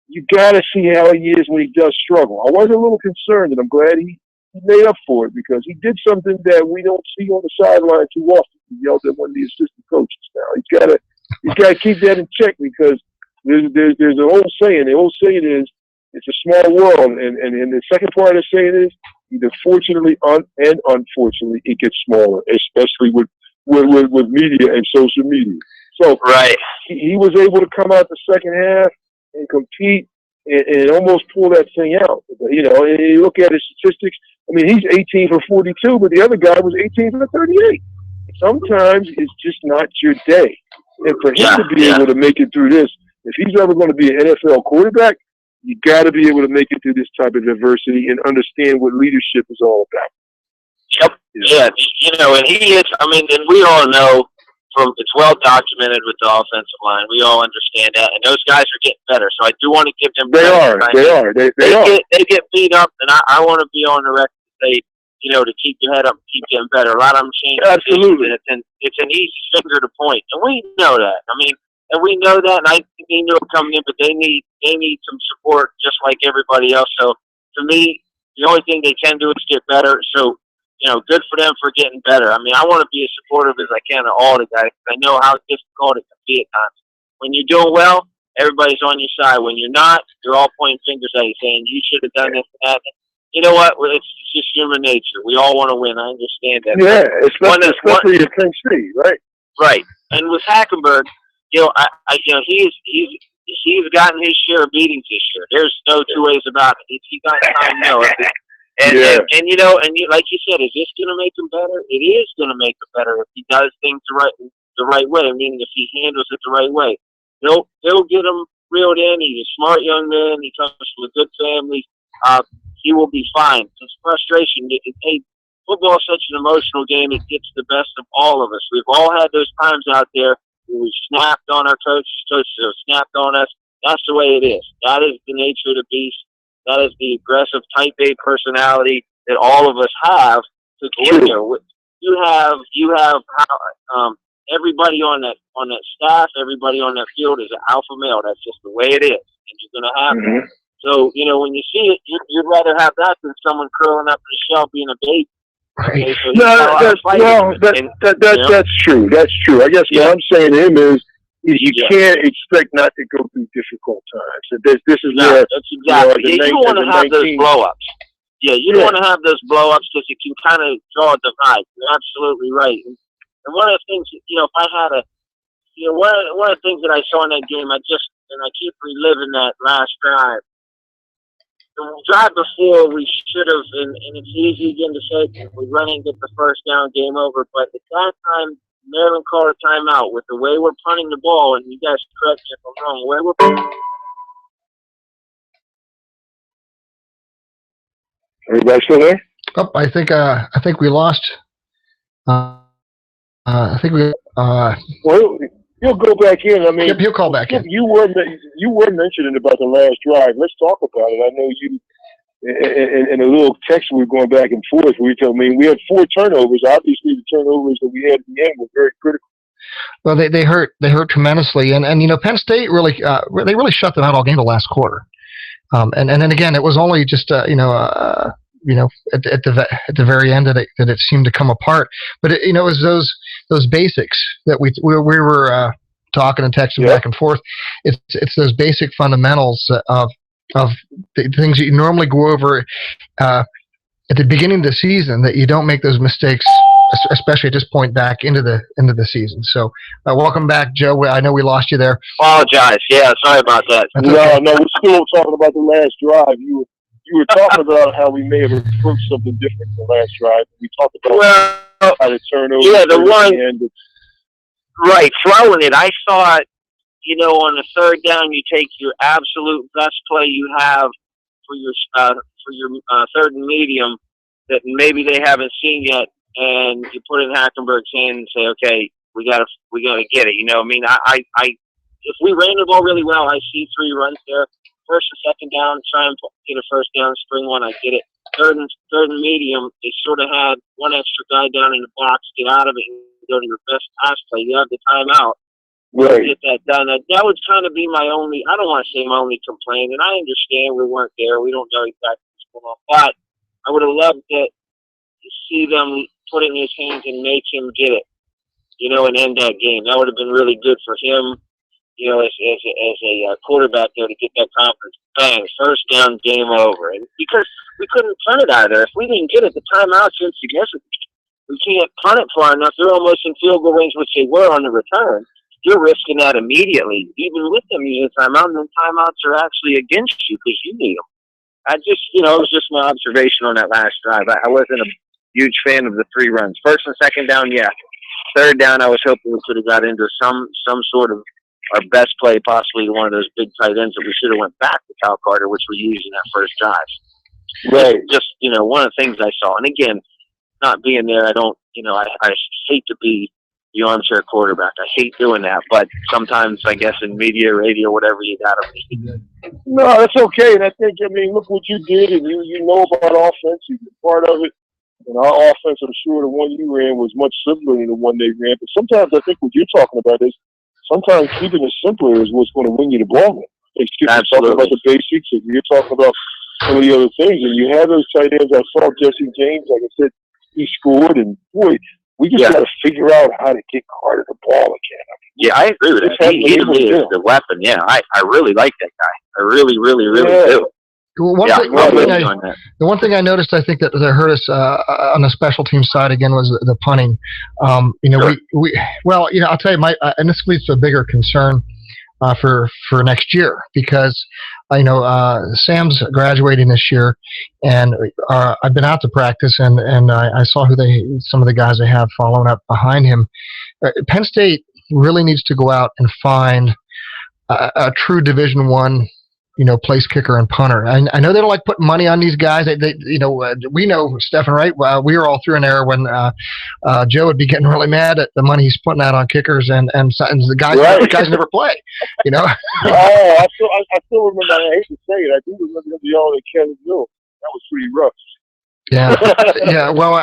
you got to see how he is when he does struggle. I was a little concerned, and I'm glad he made up for it because he did something that we don't see on the sideline too often. He yelled at one of the assistant coaches. Now he's got to keep that in check because there's an old saying. The old saying is, it's a small world, and the second part of the saying is, either fortunately and unfortunately, it gets smaller, especially with media and social media. So he was able to come out the second half and compete and almost pull that thing out. And you look at his statistics. I mean, he's 18 for 42, but the other guy was 18 for 38. Sometimes it's just not your day. And for him to be able to make it through this, if he's ever going to be an NFL quarterback, you got to be able to make it through this type of adversity and understand what leadership is all about. Yep. Yeah. And he is. I mean, and we all know it's well documented with the offensive line. We all understand that, and those guys are getting better. So I do want to give them. They are. They get beat up, and I want to be on the record to say, to keep your head up, and keep getting better. A lot of them change. Absolutely. And it's an easy finger to point, and we know that. I mean. And we know that, and I think they knew it coming in, but they need some support just like everybody else. So, to me, the only thing they can do is get better. So, good for them for getting better. I mean, I want to be as supportive as I can of all the guys because I know how difficult it can be at times. When you're doing well, everybody's on your side. When you're not, they're all pointing fingers at you saying, you should have done this and that. You know what? It's just human nature. We all want to win. I understand that. Yeah, especially at Penn State, right? Right. And with Hackenberg, he's gotten his share of beatings this year. There's no two ways about it. He got time, And like you said, is this going to make him better? It is going to make him better if he does things the right way. Meaning, if he handles it the right way, they'll get him reeled in. He's a smart young man. He comes from a good family. He will be fine. It's frustration. Football is such an emotional game. It gets the best of all of us. We've all had those times out there. We snapped on our coaches have snapped on us. That's the way it is. That is the nature of the beast. That is the aggressive type A personality that all of us have to get there. You have everybody on that staff, everybody on that field is an alpha male. That's just the way it is, and you're going to have that. So when you see it, you'd rather have that than someone curling up in the shell being a baby. Right. Okay, so that's true. That's true. I guess what I'm saying to him is you can't expect not to go through difficult times. This is where that's exactly. You don't want to have those blow-ups. Yeah, you don't want to have those blow-ups because it can kind of draw a divide. You're absolutely right. And one of the things, if I had one of the things that I saw in that game, I keep reliving that last drive. The drive before, we should have, and it's easy again to say, we run and get the first down, game over. But at that time, Maryland called a timeout with the way we're punting the ball, and you guys correct me if I'm wrong. The way we're Everybody still there? Oh, I think we lost. I think we. Well, he'll go back in. I mean, Yep, he'll call back in. You were mentioning about the last drive. Let's talk about it. I know and a little text we were going back and forth. We told me we had 4 turnovers. Obviously, the turnovers that we had at the end were very critical. Well, they hurt tremendously, and Penn State really they really shut them out all game the last quarter. And then again, it was only just at the very end that it seemed to come apart. But it was those basics that we were talking and texting back and forth. It's those basic fundamentals of the things that you normally go over at the beginning of the season, that you don't make those mistakes, especially at this point back into the season. So welcome back, Joe. I know we lost you there. Apologize. Yeah, sorry about that. No, we're still talking about the last drive. You were talking about how we may have approached something different the last drive. We talked about how to turn over. Yeah, the one. Right, throwing it. I thought, on the third down, you take your absolute best play you have for your third and medium that maybe they haven't seen yet, and you put it in Hackenberg's hand and say, okay, we gotta get it. If we ran the ball really well, I see 3 runs there. First and second down, try and get a first down, spring one, I get it. Third and medium, they sort of had one extra guy down in the box, get out of it and go to your best pass play. You have the timeout. Right. Get that done. That would kind of be my only, I don't want to say my only complaint, and I understand we weren't there. We don't know exactly what's going on. But I would have loved to see them put it in his hands and make him get it, and end that game. That would have been really good for him, as a quarterback there, to get that confidence. Bang, first down, game over. And because we couldn't punt it either. If we didn't get it, the timeout's insignificant. We can't punt it far enough. They're almost in field goal range, which they were on the return. You're risking that immediately, even with them using timeout, and then timeouts are actually against you because you need them. I just, it was just my observation on that last drive. I wasn't a huge fan of the 3 runs. First and second down, yeah. Third down, I was hoping we could have got into some sort of our best play, possibly one of those big tight ends that we should have went back to Cal Carter, which we used in that first drive. Right. Just, one of the things I saw. And again, not being there, I don't, I hate to be the armchair quarterback. I hate doing that, but sometimes I guess in media, radio, whatever, you gotta be. No, that's okay. And I think, look what you did, and you know about offense. You've been part of it. And our offense, I'm sure the one you ran was much simpler than the one they ran. But sometimes I think what you're talking about is sometimes keeping it simpler is what's going to win you the ball game. You're talking about the basics, and you're talking about some of the other things. And you have those tight ends. I saw Jesse James, like I said, he scored, and boy, we just got to figure out how to get Carter the ball again. I agree with that. He really is the weapon. Yeah, I really like that guy. I really, really, really do. Well, the one thing I noticed, I think that hurt us on the special team side again was the punting. Sure. I'll tell you, and this leads to a bigger concern for next year because Sam's graduating this year, and I've been out to practice, and I saw some of the guys they have following up behind him. Penn State really needs to go out and find a true Division I, place kicker and punter. I know they don't like putting money on these guys. We know, Stephen, right? We were all through an era when Joe would be getting really mad at the money he's putting out on kickers, and the guys never play. Oh, I still remember. I hate to say it. I do remember the yelling at Kevin Hill. That was pretty rough. Yeah, yeah. Well,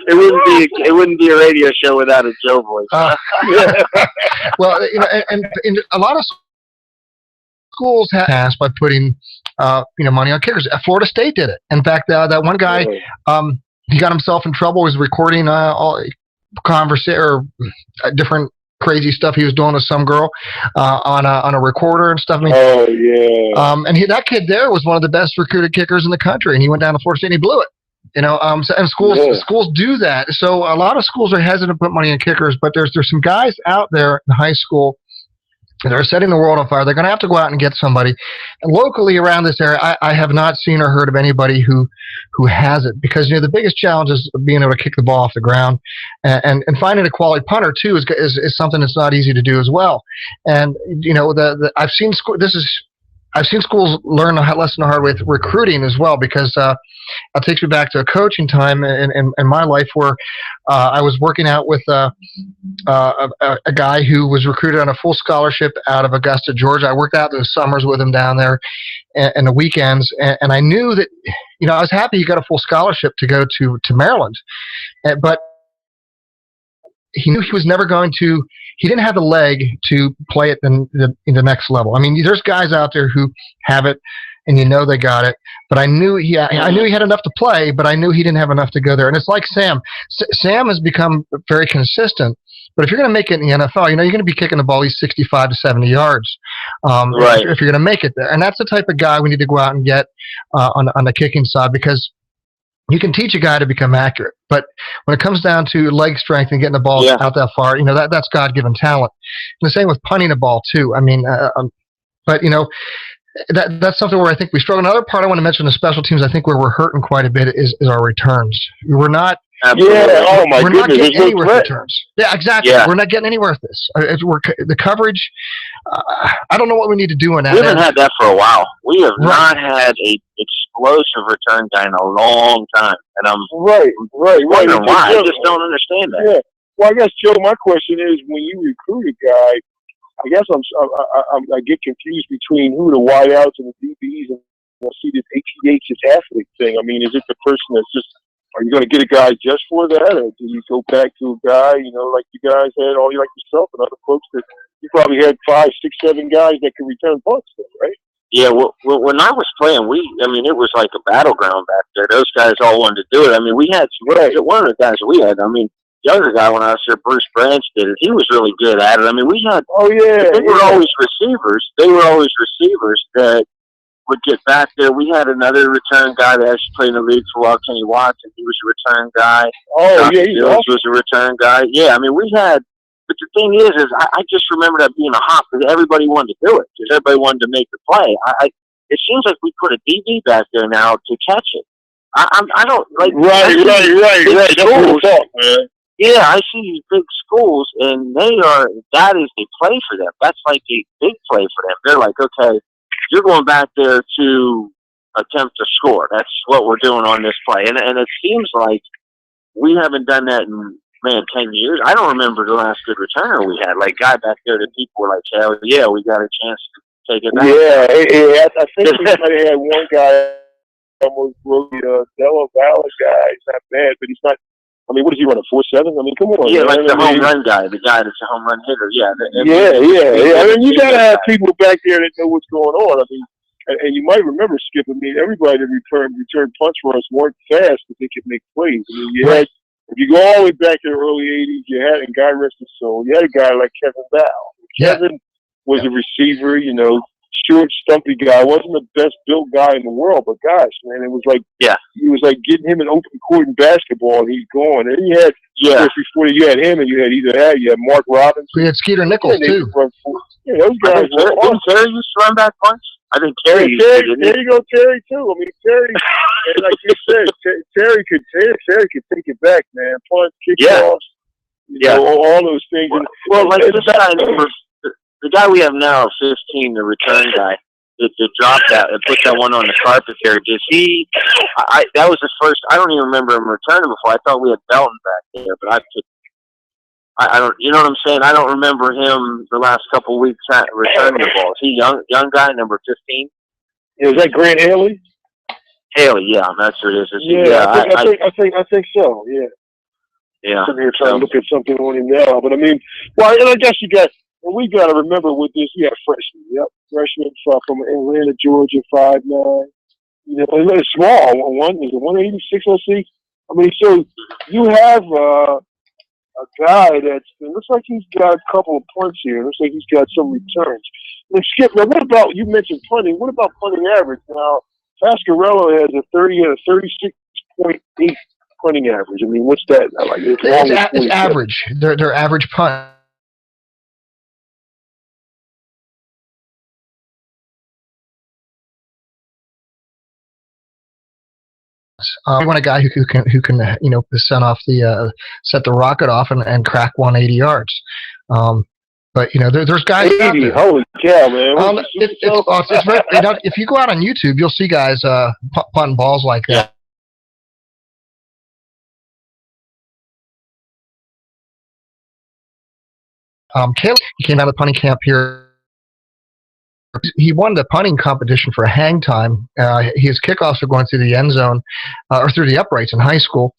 it wouldn't be a radio show without a Joe voice. Well, and a lot of schools have passed by putting money on kickers. Florida State did it. In fact, that one guy, he got himself in trouble. Was recording all different crazy stuff he was doing with some girl on a recorder and stuff. Oh yeah. And that kid there was one of the best recruited kickers in the country, and he went down to Florida State and he blew it. And schools do that. So a lot of schools are hesitant to put money in kickers, but there's some guys out there in high school that are setting the world on fire. They're going to have to go out and get somebody. And locally around this area, I have not seen or heard of anybody who has it, because the biggest challenge is being able to kick the ball off the ground, and finding a quality punter too is something that's not easy to do as well. And I've seen this is I've seen schools learn a lesson the hard way with recruiting as well, because it takes me back to a coaching time in my life where I was working out with a guy who was recruited on a full scholarship out of Augusta, Georgia. I worked out those summers with him down there and the weekends, and I knew that, I was happy he got a full scholarship to go to Maryland, but he knew he was never going to. He didn't have the leg to play at in the next level. I mean, there's guys out there who have it, and they got it. But I knew he had enough to play, but I knew he didn't have enough to go there. And it's like Sam. Sam has become very consistent. But if you're going to make it in the NFL, you're going to be kicking the ball at least 65 to 70 yards right. if you're going to make it there. And that's the type of guy we need to go out and get on the kicking side, because you can teach a guy to become accurate, but when it comes down to leg strength and getting the ball out that far, that's God-given talent. And the same with punting the ball too. I mean, but that's something where I think we struggle. Another part I want to mention, the special teams, I think where we're hurting quite a bit is our returns. We're not. Absolutely. Yeah. Oh my We're goodness. not getting anywhere with returns. Yeah, exactly. Yeah. We're not getting anywhere with this. The coverage. I don't know what we need to do on that. We haven't had that for a while. We have not had a explosive return guy in a long time, and I'm wondering why. I just don't understand that. Yeah. Well, I guess, Joe, my question is, when you recruit a guy, I guess I get confused between who the wideouts and the DBs, and I see this ATH's athlete thing. I mean, is it the person that's just? Are you going to get a guy just for that, or do you go back to a guy, like you guys had, all you like yourself and other folks that you probably had 5, 6, 7 guys that could return punts, right? Yeah, well, when I was playing, it was like a battleground back there. Those guys all wanted to do it. I mean, we had one of the guys we had. I mean, the other guy when I was here, Bruce Branch, did it. He was really good at it. I mean, we had. Oh yeah. They were always receivers. They were always receivers that would get back there. We had another return guy that actually played in the league for a while, Kenny Watson. He was a return guy. Oh, yeah, he was a return guy. Yeah, I mean, we had. But the thing is I just remember that being a hop because everybody wanted to do it because everybody wanted to make the play. It seems like we put a DB back there now to catch it. I don't like. Right. That's what we're talking, man. Yeah, I see these big schools, and that is the play for them. That's like a big play for them. They're like, okay, you're going back there to attempt to score. That's what we're doing on this play. And it seems like we haven't done that in, 10 years. I don't remember the last good returner we had. Like, guy back there that people were like, hell yeah, we got a chance to take it back. Yeah, I think we might have had one guy, almost really, Della Valor guy. He's not bad, but he's not. I mean, what does he run, a 4.7? I mean, come on. Yeah, man. Like the home run guy, the guy that's a home run hitter. Yeah. Yeah. I mean, you got to have people back there that know what's going on. I mean, and you might remember, Skip, I mean, everybody that returned punts for us weren't fast, but they could make plays. I mean, you had, if you go all the way back to the early 80s, you had, and God rest his soul, you had a guy like Kevin Bell. Kevin was a receiver, short, stumpy guy. Wasn't the best built guy in the world, but gosh, man, it was like he was like getting him an open court in basketball, and he's going. And you had before you had him, and you had Mark Robinson. We had Skeeter Nichols too. Those guys. Didn't Terry used to run back punch? I think Terry. There you go, Terry too. I mean, Terry, like you said, Terry could take it back, man. Punt, kickoffs, all those things. Well, like this guy, the guy we have now, 15, the return guy, that dropped that and put that one on the carpet there. Does he? That was his first. I don't even remember him returning before. I thought we had Belton back there, but I don't. You know what I'm saying? I don't remember him the last couple of weeks returning the ball. Is he young guy, number 15? Yeah, is that Grant Haley? Haley, yeah, that's what it is. I think so. Yeah. Yeah. I'm here trying to look at something on him now, but I mean, and I guess we got to remember with this, you have freshmen. Yep, freshmen from Atlanta, Georgia, 5'9". It's small. Is it 186? I see. I mean, so you have a guy it looks like he's got a couple of punts here. It looks like he's got some returns. And Skip, now what about, you mentioned punting. What about punting average? Now, Pasquarello has a 36.8 punting average. I mean, what's that? Like, it's average. Their average punt. We want a guy who can set the rocket off and crack 180 yards. But there's guys out 80, there. holy cow, man. It's very, if you go out on YouTube, you'll see guys punting balls like that. Caleb came out of punting camp here. He won the punting competition for a hang time. His kickoffs were going through the end zone or through the uprights in high school.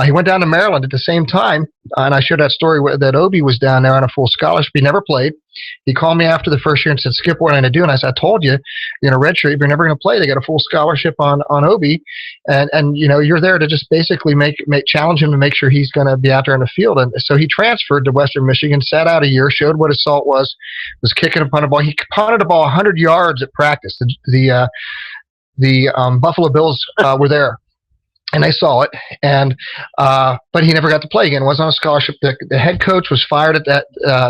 He went down to Maryland at the same time, and I shared that story that Obi was down there on a full scholarship. He never played. He called me after the first year and said, "Skip, what am I going to do?" And I said, "I told you, you're in a red shirt. You're never going to play. They got a full scholarship on Obi, and you're there to just basically challenge him to make sure he's going to be out there in the field." And so he transferred to Western Michigan, sat out a year, showed what his salt was kicking a punted ball. He punted a ball 100 yards at practice. The Buffalo Bills were there. And they saw it, but he never got to play again. It wasn't on a scholarship. The head coach was fired at at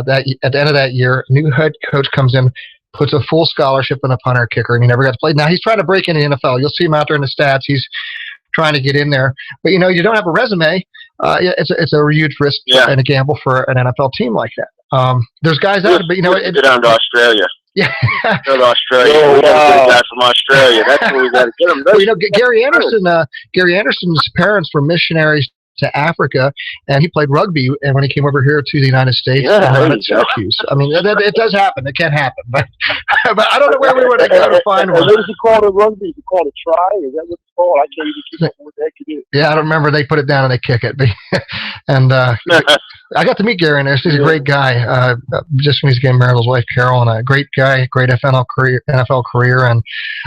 the end of that year. New head coach comes in, puts a full scholarship on a punter kicker, and he never got to play. Now he's trying to break into the NFL. You'll see him out there in the stats. He's trying to get in there, but you don't have a resume. It's a huge risk and a gamble for an NFL team like that. There's guys out, but get down to Australia. Yeah, go to Australia. Oh, wow. Guy from Australia. That's where we got to get him. Well, Gary Anderson. Gary Anderson's parents were missionaries to Africa, and he played rugby. And when he came over here to the United States, at Syracuse. I mean, it does happen. It can happen, but I don't know where we would go to find one. What is it called in rugby? Is it called a try? Is that what it's called? I can't even keep up with what the heck it is. Yeah, I don't remember. They put it down and they kick it. And I got to meet Gary Anderson. He's a great guy. Just when he's getting married, his wife Carol, and a great guy, great NFL career. And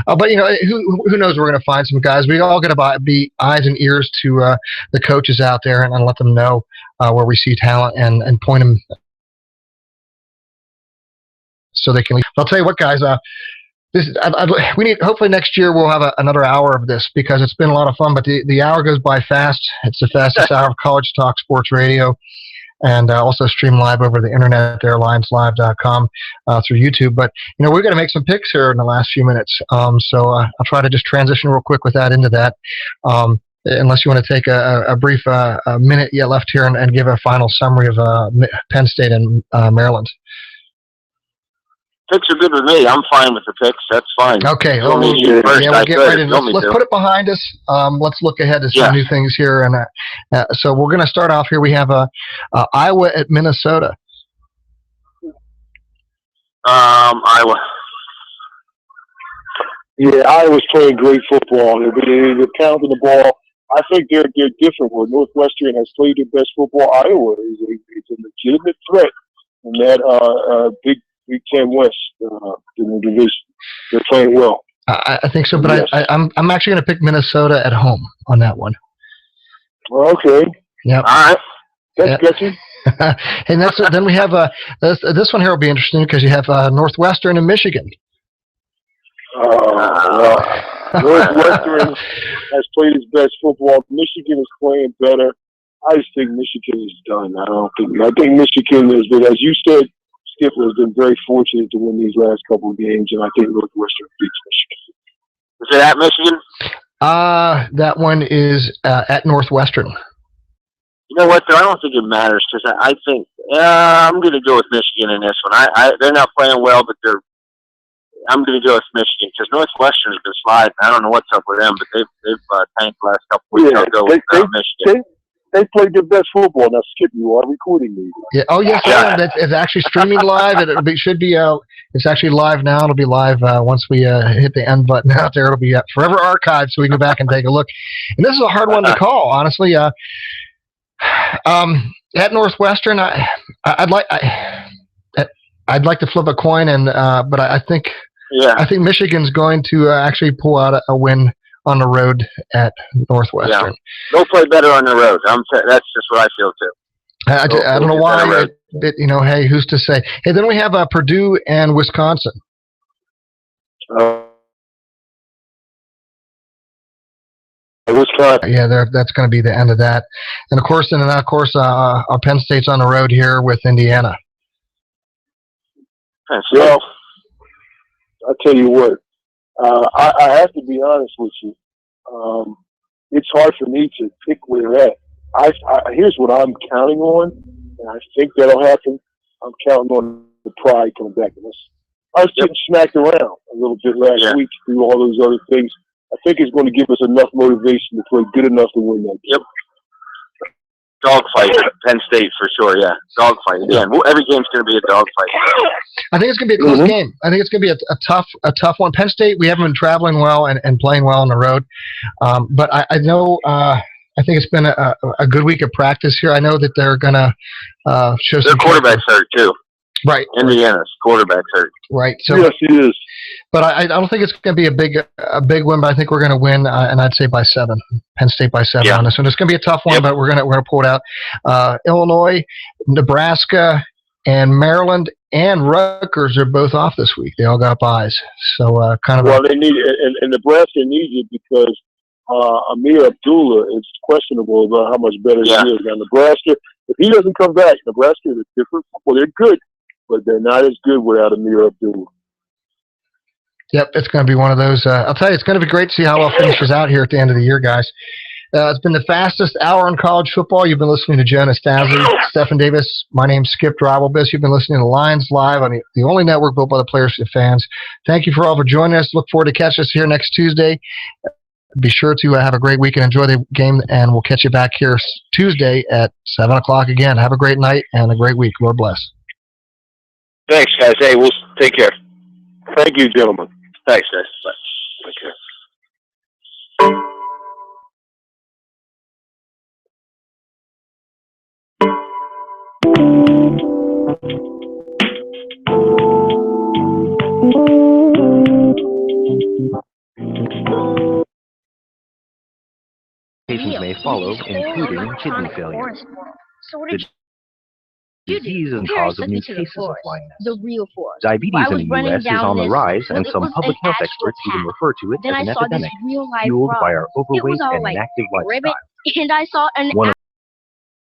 but who knows? We're going to find some guys. We all got to be eyes and ears to the coaches out there and let them know where we see talent and point them so they can leave. I'll tell you what, guys. We need. Hopefully next year we'll have another hour of this because it's been a lot of fun. But the hour goes by fast. It's the fastest hour of College Talk Sports Radio, and also stream live over the internet there, lionslive.com through YouTube. But we're going to make some picks here in the last few minutes. So I'll try to just transition real quick with that into that. Unless you want to take a brief minute yet left here and give a final summary of Penn State and Maryland. Picks are good with me. I'm fine with the picks. That's fine. Okay. We'll get right in. Let's put it behind us. Let's look ahead to some new things here. And so we're going to start off here. We have Iowa at Minnesota. Iowa. Yeah, Iowa's playing great football. They're pounding the ball. I think they're different. Where Northwestern has played their best football, Iowa is a legitimate threat in that Big Ten West in the division. They're playing well. I think so, but yes. I'm actually going to pick Minnesota at home on that one. Okay. Yep. All right. That's catchy. And then we have this one here will be interesting because you have Northwestern and Michigan. Northwestern has played its best football. Michigan is playing better. I just think Michigan is done. I think Michigan has been, as you said, Skip has been very fortunate to win these last couple of games, and I think Northwestern beats Michigan. Is it at Michigan? That one is at Northwestern. You know what, though? I don't think it matters because I think I'm going to go with Michigan in this one. They're not playing well, but I'm going to go with Michigan because Northwestern has been sliding. I don't know what's up with them, but they've tanked the last couple of weeks. I'll go with Michigan. They played their best football. Now, Skip, you are recording me. Yeah. Oh, yes, it's actually streaming live. It should be. It's actually live now. It'll be live once we hit the end button out there. It'll be forever archived, so we can go back and take a look. And this is a hard one to call, honestly. At Northwestern, I'd like to flip a coin, but I think Michigan's going to actually pull out a win on the road at Northwestern. Yeah. They'll play better on the road. That's just what I feel too. I don't know why. Hey, who's to say? Hey, then we have Purdue and Wisconsin. Wisconsin. Yeah, that's going to be the end of that. And of course, our Penn State's on the road here with Indiana. Well, I'll tell you what. I have to be honest with you. It's hard for me to pick where they're at. Here's what I'm counting on, and I think that'll happen. I'm counting on the pride coming back in us. I was getting smacked around a little bit last week through all those other things. I think it's going to give us enough motivation to play good enough to win that game. Yep. Dogfight, Penn State for sure. Yeah, dogfight. Again, every game's going to be a dogfight. I think it's going to be a close game. I think it's going to be a tough one. Penn State, we haven't been traveling well and playing well on the road, but I know. I think it's been a good week of practice here. I know that they're going to show some. Their quarterback's hurt too. Right. Indiana's quarterback's hurt. Right. So, yes, he is. But I don't think it's going to be a big win. But I think we're going to win, and I'd say by 7. Penn State by 7 on this one. It's going to be a tough one, but we're going to pull it out. Illinois, Nebraska, and Maryland and Rutgers are both off this week. They all got buys. So kind of. Well, they need it, and Nebraska needs it because Amir Abdullah is questionable about how much better he is. Now, Nebraska, if he doesn't come back, Nebraska is a different. Well, they're good, but they're not as good without Amir Abdullah. Yep, it's going to be one of those. I'll tell you, it's going to be great to see how well finishes out here at the end of the year, guys. It's been the fastest hour in college football. You've been listening to Jonas Stasley, Stephen Davis. My name's Skip Dribelbiss. You've been listening to Lions Live on the only network built by the players and fans. Thank you for joining us. Look forward to catching us here next Tuesday. Be sure to have a great week and enjoy the game, and we'll catch you back here Tuesday at 7 o'clock again. Have a great night and a great week. Lord bless. Thanks, guys. Hey, we'll take care. Thank you, gentlemen. Thanks, guys. Bye. Take care. Patients may follow, including kidney failure. So what did The disease and cause of new cases of blindness. the real forest? Diabetes in the U.S. is on the rise, and some public health experts even refer to it Then as I an saw this epidemic, real life fueled by our It was overweight all and like inactive ribbit, lifestyle. and I saw an One